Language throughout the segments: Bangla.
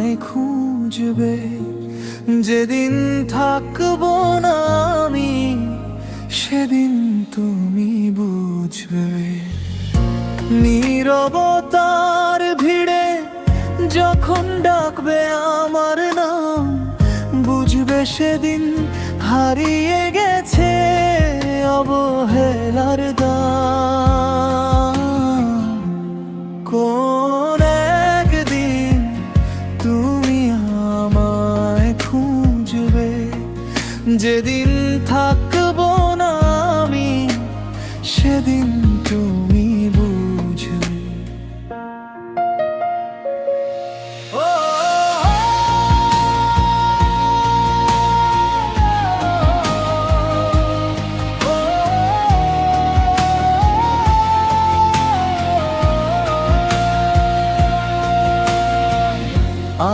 আমায় খুঁজবে, যেদিন থাকবো না আমি সেদিন তুমি বুঝবে। নীরবতার ভিড়ে যখন ডাকবে আমার নাম, বুঝবে সেদিন হারিয়ে গেছে অবহেলার দাম। কোন একদিন তুমি আমায় খুঁজবে, যেদিন থাকবো না আমি সেদিন তুমি বুঝবে।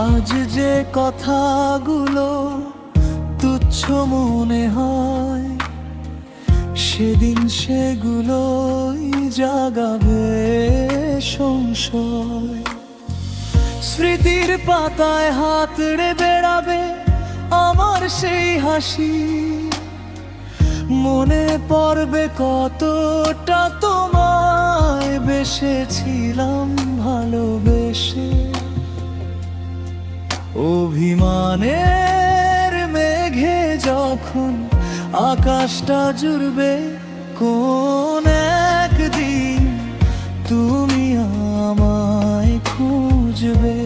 আজ যে কথাগুলো তুচ্ছ মনে হয়, সেদিন সেগুলোই জাগাবে সংশয়। স্মৃতির পাতায় হাতড়ে বেড়াবে আমার সেই হাসি, মনে পড়বে কতটা তোমায় বেসেছিলাম ভালোবেসে। অভিমানের মেঘে যখন আকাশটা জুড়বে, কোন একদিন তুমি আমায় খুঁজবে,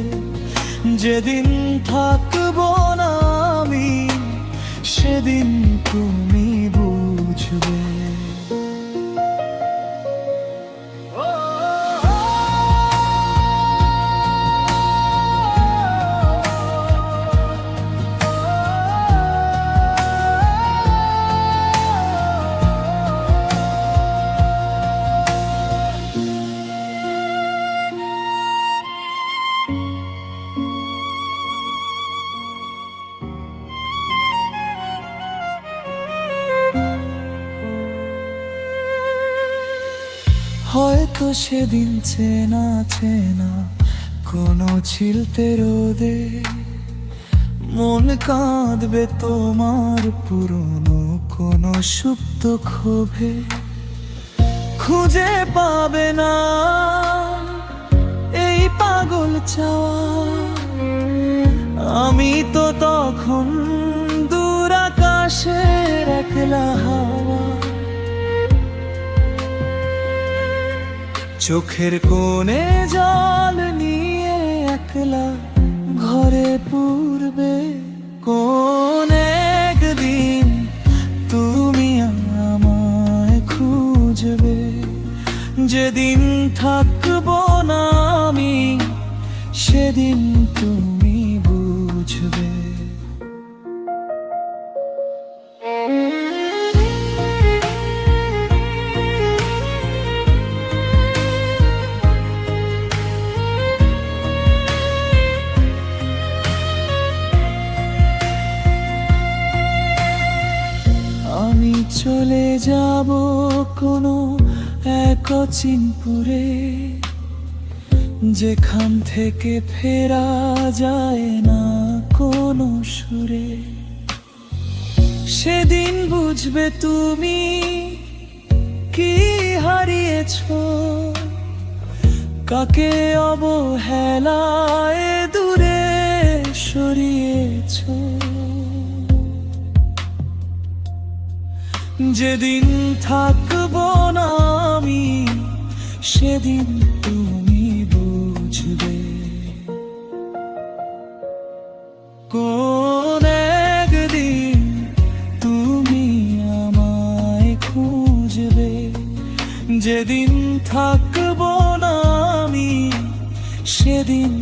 যেদিন থাকবো না আমি সেদিন তুমি বুঝবে। হয়তো সেদিন চেনা চেনা কোনো ছিলতে রোদে মন কাঁদবে তোমার পুরনো কোনো সুপ্ত ক্ষোভে। খুঁজে পাবে না এই পাগল চাওয়া, আমি তো তখন দূর আকাশের একলা হাওয়া। চোখের কোণে জল নিয়ে একলা ঘরে পূর্বে, কোন একদিন তুমি আমায় খুঁজবে, যেদিন থাকবো না আমি সেদিন তুমি বুঝবে। আমি চলে যাব কোনো এক অচিনপুরে, যেখান থেকে ফেরা যায় না কোনো সুরে। সেদিন বুঝবে তুমি কি হারিয়েছো, কাকে অবহেলায় দূরে সরিয়েছো। যেদিন থাকবো না আমি সেদিন তুমি বুঝবে। কোন একদিন তুমি আমায় খুঁজবে, যেদিন থাকবো না আমি সেদিন